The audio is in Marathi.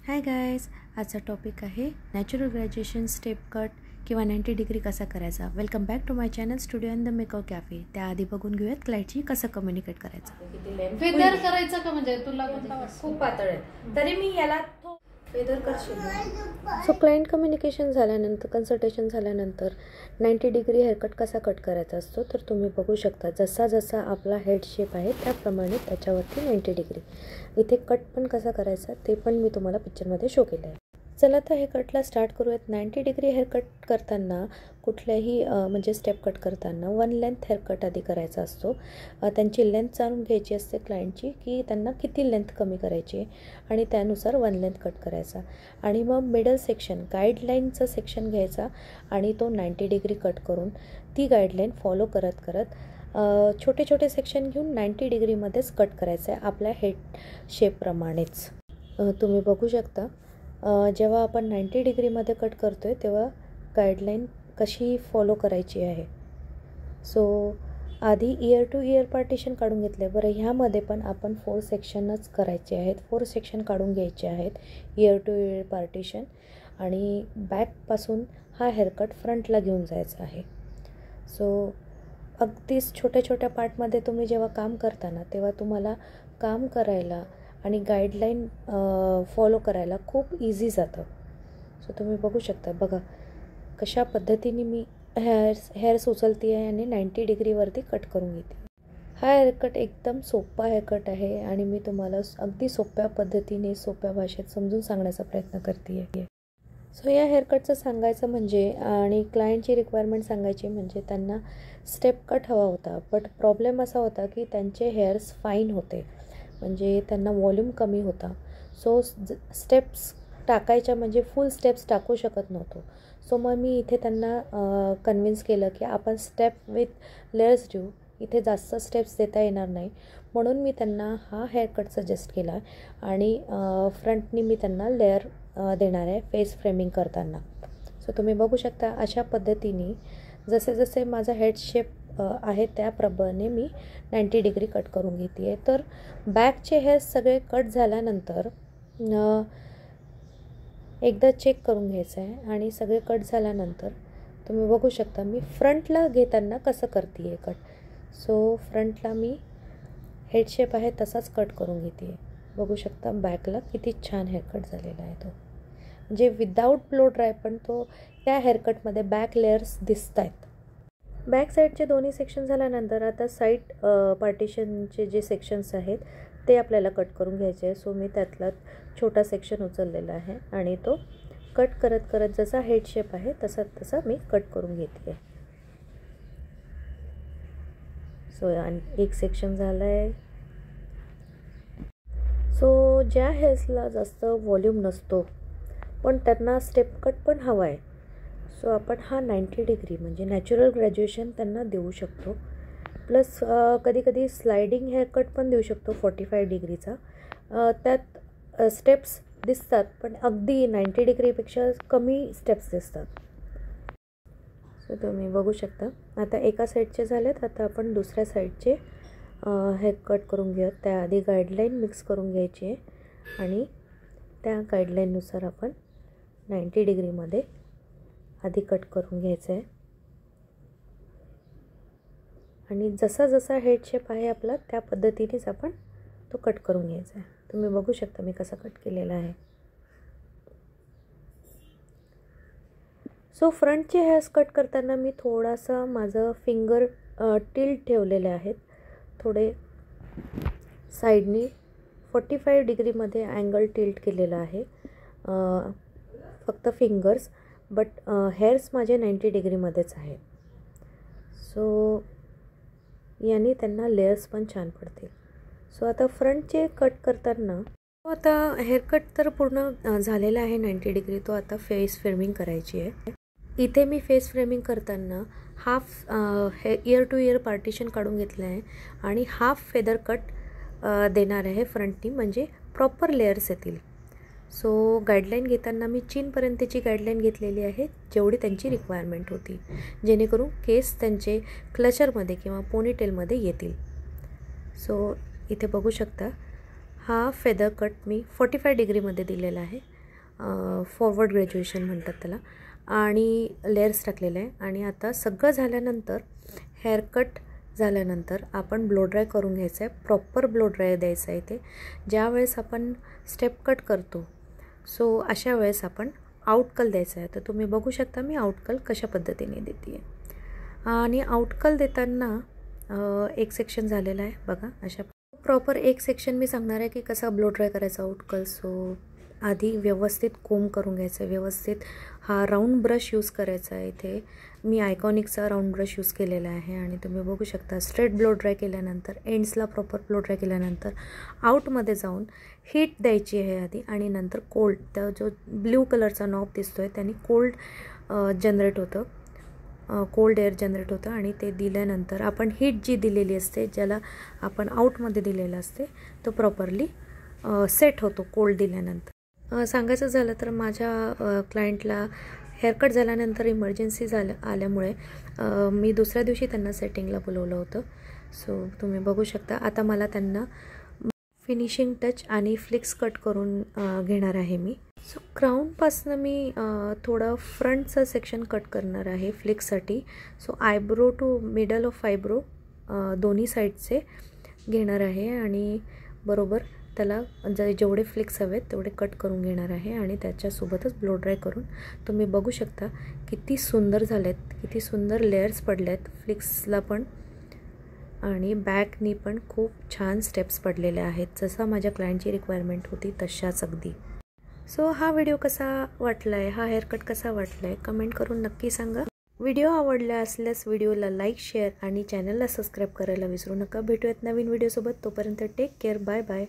हाय गायज, आजचा टॉपिक आहे नॅचरल ग्रॅज्युएशन स्टेप कट किंवा 90 डिग्री कसा करायचा. Welcome back to my channel studio in the makeup cafe. त्याआधी बघून घेऊयात क्लायंटशी कसं कम्युनिकेट करायचं. फेदर करायचं का म्हणजे तुला खूप पातळ आहे तरी मी याला फेदर करशील. सो क्लायंट कम्युनिकेशन झाल्यानंतर, कन्सल्टेशन झाल्यानंतर 90 डिग्री हेअरकट कसा कट करायचा असतो तर तुम्ही बघू शकता. जसा जसा आपला हेड शेप आहे त्याप्रमाणे त्याच्यावरती 90 डिग्री. इथे कट पण कसा करायचा ते पण मी तुम्हाला पिक्चरमध्ये शो केलं आहे. चला तर हे कटला स्टार्ट करूयात. 90 डिग्री हेअरकट करताना कुठल्याही म्हणजे स्टेप कट करताना वन लेंथ हेअरकट आधी करायचा असतो. त्यांची लेंथ जाणून घ्यायची असते क्लायंटची की त्यांना किती लेंथ कमी करायची आणि त्यानुसार वन लेंथ कट करायचा. आणि मग मिडल सेक्शन गाईडलाईनचं सेक्शन घ्यायचा आणि तो 90 डिग्री कट करून ती गाईडलाईन फॉलो करत करत छोटे छोटे सेक्शन घेऊन 90 डिग्रीमध्येच कट करायचं आहे आपल्या हेड शेपप्रमाणेच. तुम्ही बघू शकता जेव्हा आपण 90 डिग्रीमध्ये कट करतो आहे तेव्हा गाईडलाईन कशी फॉलो करायची आहे. सो आधी इयर टू इयर पार्टिशन काढून घेतले. बरं, ह्यामध्ये पण आपण 4 सेक्शनच करायचे आहेत. 4 सेक्शन काढून घ्यायचे आहेत इयर टू इयर पार्टिशन. आणि बॅकपासून हा हेअरकट फ्रंटला घेऊन जायचा आहे. सो अगदीच छोट्या छोट्या पार्टमध्ये तुम्ही जेव्हा काम करताना तेव्हा तुम्हाला काम करायला आणि गाईडलाईन फॉलो करायला खूप इझी जातं. सो तुम्ही बघू शकता. बघा कशा पद्धतीने मी हेअर्स उचलते आहे आणि 90 डिग्रीवरती कट करून घेते. हा हेअरकट एकदम सोपा हेअरकट आहे आणि मी तुम्हाला अगदी सोप्या पद्धतीने सोप्या भाषेत समजून सांगण्याचा प्रयत्न करते आहे. सो या हेअरकटचं सांगायचं म्हणजे आणि क्लायंटची रिक्वायरमेंट सांगायची म्हणजे त्यांना स्टेप कट हवा होता. बट प्रॉब्लेम असा होता की त्यांचे हेअर्स फाईन होते, म्हणजे त्यांना वॉल्यूम कमी होता. सो स्टेप्स टाकायच्या म्हणजे फुल स्टेप्स टाकू शकत नव्हतो. सो मग मी इथे त्यांना कन्विन्स केलं की आपण स्टेप विथ लेयर्स देऊ. इथे जास्त स्टेप्स देता येणार नाही म्हणून मी त्यांना हा हेअरकट सजेस्ट केला आणि फ्रंटनी मी त्यांना लेअर देणार आहे फेस फ्रेमिंग करताना. सो तुम्ही बघू शकता अशा पद्धतीने जसे जसे माझा हेड शेप आहे त्याप्रमाणे मी 90 डिग्री कट करून घेते आहे. तर बॅकचे हेअर्स सगळे कट झाल्यानंतर एकदा चेक करून घ्यायचं आहे आणि सगळे कट झाल्यानंतर तुम्ही बघू शकता मी फ्रंटला घेताना कसं करते आहे कट. सो फ्रंटला मी हेड शेप आहे तसाच कट करून घेते आहे. बघू शकता बॅकला किती छान हेअरकट झालेला आहे तो, म्हणजे विदाऊट ब्लो ड्राय पण तो त्या हेअरकटमध्ये बॅक लेयर्स दिसत आहेत. बॅक साईडचे दोन्ही सेक्शन झाल्यानंतर आता साईड पार्टिशनचे जे सेक्शन्स आहेत ते आपल्याला कट करून घ्यायचे आहे. सो मी त्यातला छोटा सेक्शन उचललेला आहे आणि तो कट करत करत जसा हेड शेप आहे तसा मी कट करून घेते आहे. सो एक सेक्शन झाला आहे. सो ज्या हेअर्सला जास्त व्हॉल्यूम नसतो पण त्यांना स्टेप कट पण हवा आहे सो आपण हा 90 डिग्री म्हणजे नॅचरल ग्रॅज्युएशन त्यांना देऊ शकतो. प्लस कधी कधी स्लायडिंग हेअरकट पण देऊ शकतो 45 डिग्रीचा. त्यात स्टेप्स दिसतात पण अगदी 90 डिग्रीपेक्षा कमी स्टेप्स दिसतात. सो तुम्ही बघू शकता. आता एका साईडचे झालेत, आता आपण दुसऱ्या साईडचे हेअरकट करून घेऊयात. त्याआधी गाईडलाईन मिक्स करून घ्यायची आहे आणि त्या गाईडलाईननुसार आपण 90 डिग्रीमध्ये आधी कट करून घ्यायचं आहे. आणि जसा जसा हेड शेप आहे आपला त्या पद्धतीनेच आपण तो कट करून घ्यायचा आहे. तुम्ही बघू शकता मी कसा कट केलेला आहे. सो फ्रंटचे हेअर्स कट करताना मी थोडासा माझं फिंगर टिल्ट ठेवलेले आहेत. थोडे साईडनी 45 डिग्रीमध्ये अँगल टिल्ट केलेला आहे फक्त फिंगर्स. बट हेअर्स माझे 90 डिग्रीमध्येच आहेत. सो याने त्यांना लेयर्स पण छान पडतील. सो आता फ्रंटचे कट करताना आता हेअरकट तर पूर्ण झालेला आहे 90 डिग्री. तो आता फेस फ्रेमिंग करायची आहे. इथे मी फेस फ्रेमिंग करताना half ear to ear partition काढून घेतलं आहे आणि हाफ फेदर कट देणार आहे फ्रंटनी, म्हणजे प्रॉपर लेयर्स येतील. सो गाईडलाईन घेताना मी चीनपर्यंतची गाईडलाईन घेतलेली आहे जेवढी त्यांची रिक्वायरमेंट होती, जेणेकरून केस त्यांचे क्लचरमध्ये किंवा पोनीटेलमध्ये येतील. सो इथे बघू शकता हा फेदर कट मी 45 डिग्रीमध्ये दिलेला आहे. फॉरवर्ड ग्रॅज्युएशन म्हणतात त्याला. आणि लेयर्स टाकलेले आहे. आणि आता सगळं झाल्यानंतर हेअरकट झाल्यानंतर आपण ब्लो ड्राय करून घ्यायचं आहे. प्रॉपर ब्लो ड्राय द्यायचं आहे ते. ज्यावेळेस आपण स्टेप कट करतो सो अशा वेळेस आपण आउटकल द्यायचं आहे. तर तुम्ही बघू शकता मी आउटकल कशा पद्धतीने देते आहे. आणि आउटकल देताना एक सेक्शन झालेला आहे बघा. अशा प्रॉपर एक सेक्शन मी सांगणार आहे की कसा ब्लो ड्राय करायचा आउटकल. सो आधी व्यवस्थित कोम करून घ्यायचं आहे. व्यवस्थित हा राऊंड ब्रश यूज करायचा आहे. इथे मी आयकॉनिकचा राऊंड ब्रश यूज केलेला आहे. आणि तुम्ही बघू शकता स्ट्रेट ब्लो ड्राय केल्यानंतर एंड्सला प्रॉपर ब्लो ड्राय केल्यानंतर आउटमध्ये जाऊन हीट द्यायची आहे आधी. आणि नंतर कोल्ड, त्या जो ब्ल्यू कलरचा नॉब दिसतो आहे त्याने कोल्ड जनरेट होतं, कोल्ड एअर जनरेट होतं. आणि ते दिल्यानंतर आपण हीट जी दिलेली असते, ज्याला आपण आउटमध्ये दिलेलं असते, तो प्रॉपरली सेट होतो कोल्ड दिल्यानंतर. सांगायचं झालं तर माझ्या क्लायंटला हेअरकट झाल्यानंतर इमर्जन्सी आल्यामुळे मी दुसऱ्या दिवशी त्यांना सेटिंगला बोलवलं होतं. सो तुम्ही बघू शकता. आता मला त्यांना फिनिशिंग टच आणि फ्लिक्स कट करून घेणार आहे मी. सो क्राऊनपासनं मी थोडं फ्रंटचं सेक्शन कट करणार आहे फ्लिक्ससाठी. So eyebrow to middle of eyebrow दोन्ही साईडचे घेणार आहे. आणि बरोबर त्याला जेवढे फ्लिक्स हवेत तेवढे कट करून घेणार आहे. आणि त्याच्यासोबतच ब्लो ड्राय करून तुम्ही बघू शकता किती सुंदर झालेत, किती सुंदर लेयर्स पडल्यात फ्लिक्सला पण. आणि बॅकनी पण खूप छान स्टेप्स पडलेल्या आहेत, जसं माझ्या क्लायंटची रिक्वायरमेंट होती तशाच अगदी. सो हा व्हिडिओ कसा वाटला आहे, हा हेअरकट कसा वाटला आहे कमेंट करून नक्की सांगा. व्हिडिओ आवडला असल्यास व्हिडिओला लाईक, शेअर आणि चॅनलला सबस्क्राईब करायला विसरू नका. भेटूयात नवीन व्हिडिओसोबत. तोपर्यंत टेक केअर. Bye bye.